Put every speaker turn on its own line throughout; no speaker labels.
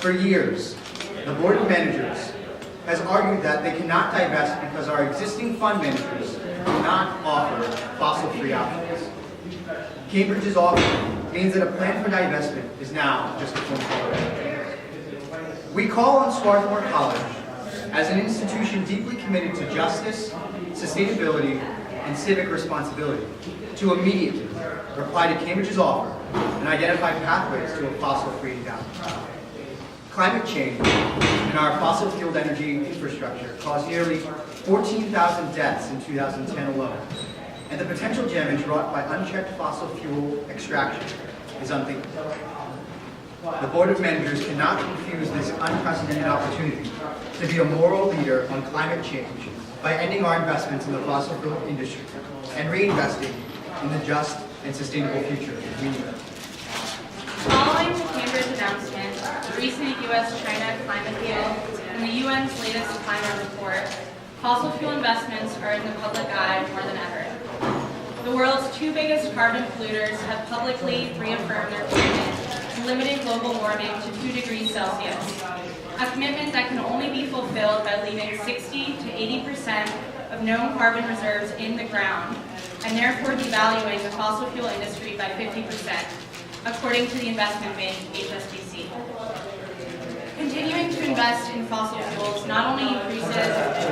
For years, the Board of Managers has argued that they cannot divest because our existing fund managers do not offer fossil-free options. Cambridge's offer means that a plan for divestment is now just a phone call away. We call on Swarthmore College, as an institution deeply committed to justice, sustainability, and civic responsibility, to immediately reply to Cambridge's offer and identify pathways to a fossil-free endowment. Climate change and our fossil-fueled energy infrastructure caused nearly 14,000 deaths in 2010 alone, and the potential damage wrought by unchecked fossil fuel extraction is unthinkable. The Board of Managers cannot refuse this unprecedented opportunity to be a moral leader on climate change by ending our investments in the fossil fuel industry and reinvesting in the just and sustainable future we need.
Following the Cambridge announcement, the recent U.S.-China climate deal, and the UN's latest climate report, fossil fuel investments are in the public eye more than ever. The world's two biggest carbon polluters have publicly reaffirmed their commitment to limiting global warming to 2 degrees Celsius, a commitment that can only be fulfilled by leaving 60 to 80% of known carbon reserves in the ground, and therefore devaluing the fossil fuel industry by 50%, according to the investment bank HSBC. Continuing to invest in fossil fuels not only increases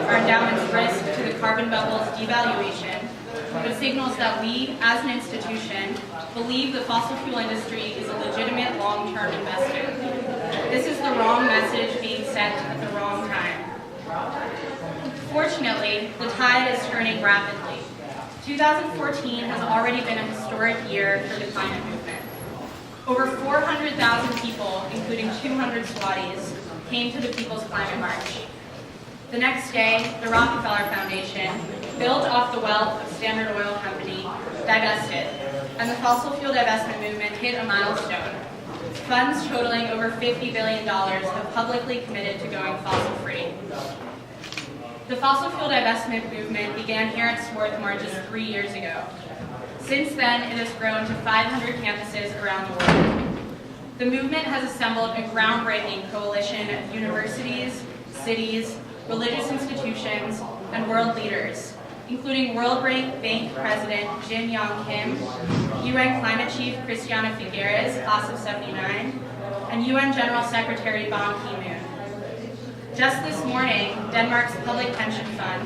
our endowment's risk to the carbon bubble's devaluation, but signals that we, as an institution, believe the fossil fuel industry is a legitimate long-term investment. This is the wrong message being sent at the wrong time. Fortunately, the tide is turning rapidly. 2014 has already been a historic year for the climate movement. Over 400,000 people, including 200 Swatis, came to the People's Climate March. The next day, the Rockefeller Foundation, built off the wealth of Standard Oil Company, divested, and the fossil fuel divestment movement hit a milestone. Funds totaling over $50 billion have publicly committed to going fossil-free. The fossil fuel divestment movement began here at Swarthmore just 3 years ago. Since then, it has grown to 500 campuses around the world. The movement has assembled a groundbreaking coalition of universities, cities, religious institutions, and world leaders, including World Bank President Jin Yong Kim, UN Climate Chief Christiana Figueres, class of '79, and UN General Secretary Ban Ki-moon. Just this morning, Denmark's public pension fund,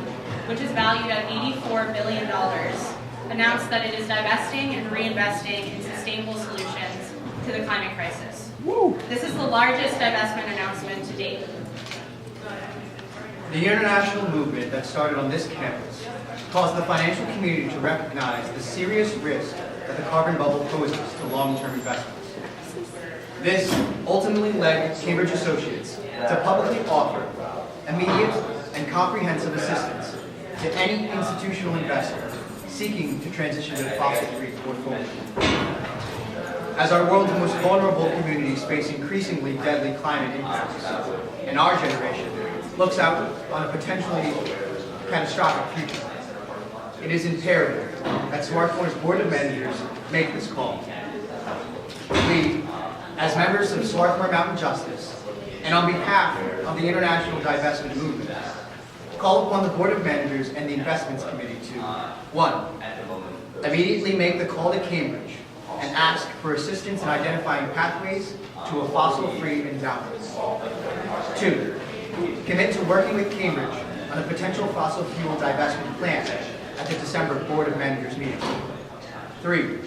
which is valued at $84 billion, announced that it is divesting and reinvesting in sustainable solutions to the climate crisis.
Woo.
This is the largest divestment announcement to date.
The international movement that started on this campus caused the financial community to recognize the serious risk that the carbon bubble poses to long-term investments. This ultimately led Cambridge Associates to publicly offer immediate and comprehensive assistance to any institutional investor seeking to transition to a fossil-free portfolio. As our world's most vulnerable communities face increasingly deadly climate impacts, and our generation looks out on a potentially catastrophic future, it is imperative that Swarthmore's Board of Managers make this call. We, as members of Swarthmore Mountain Justice, and on behalf of the international divestment movement, call upon the Board of Managers and the Investments Committee to 1. Immediately make the call to Cambridge and ask for assistance in identifying pathways to a fossil-free endowment. 2. Commit to working with Cambridge on a potential fossil fuel divestment plan at the December Board of Managers meeting. 3.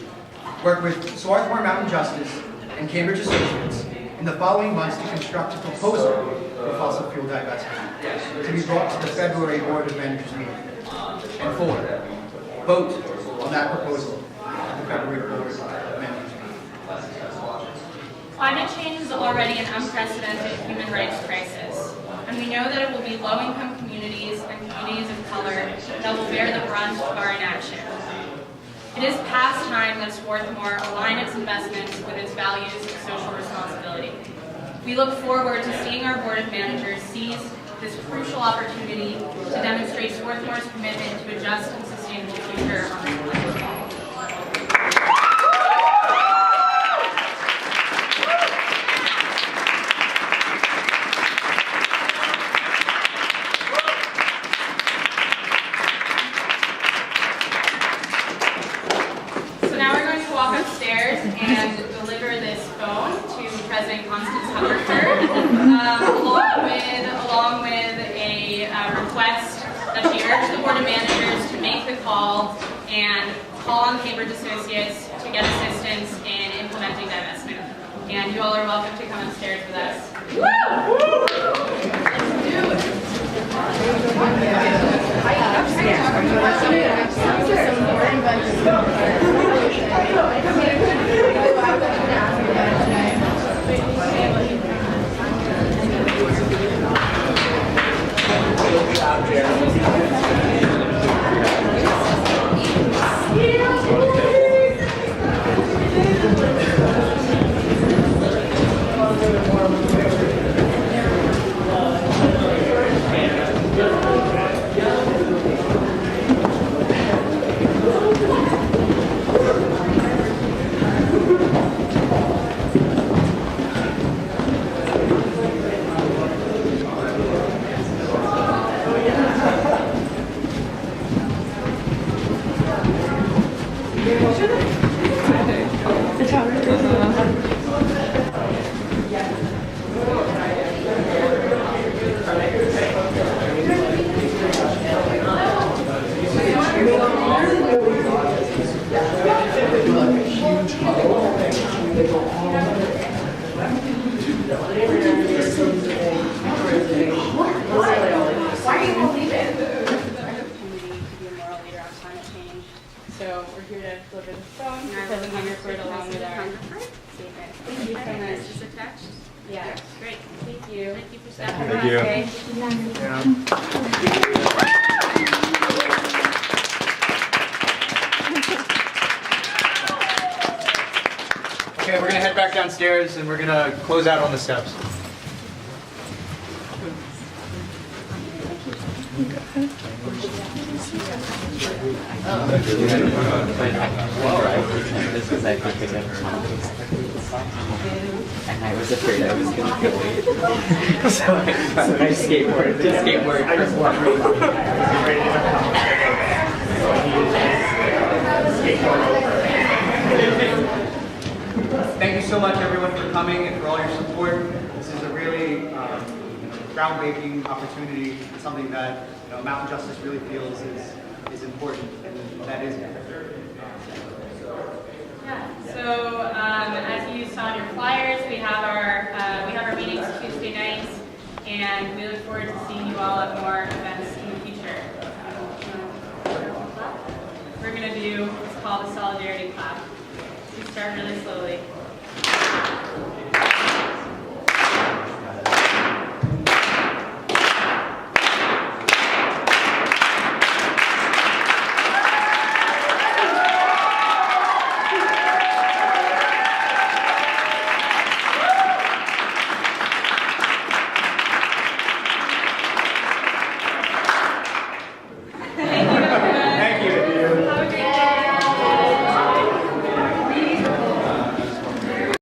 Work with Swarthmore Mountain Justice and Cambridge Associates in the following months to construct a proposal for fossil fuel divestment to be brought to the February Board of Managers meeting. And 4. Vote on that proposal at the February Board of Managers meeting.
Climate change is already an unprecedented human rights crisis, and we know that it will be low-income communities and communities of color that will bear the brunt of our inaction. It is past time that Swarthmore align its investments with its values of social responsibility. We look forward to seeing our Board of Managers seize this crucial opportunity to demonstrate Swarthmore's commitment to a just and sustainable future on this planet. President Hungerford, along with a request that she urged the Board of Managers to make the call and call on Cambridge Associates to get assistance in implementing divestment. And you all are welcome to come upstairs with us. So we're here to deliver the phone to President Hungerford along with our statement. Thank you so much. Is this attached? Yeah. Great. Thank you. Thank you for stopping by.
Okay, we're gonna head back downstairs and we're gonna close out on the steps.
And I was afraid I was going to kill it. So I skateboarded.
Thank you so much, everyone, for coming and for all your support. This is a really groundbreaking opportunity, something that Mountain Justice really feels is important, and that is important.
Yeah. So as you saw in your flyers, we have our meetings Tuesday nights, and we look forward to seeing you all at more events in the future. We're going to do what's called a solidarity clap. We start really slowly.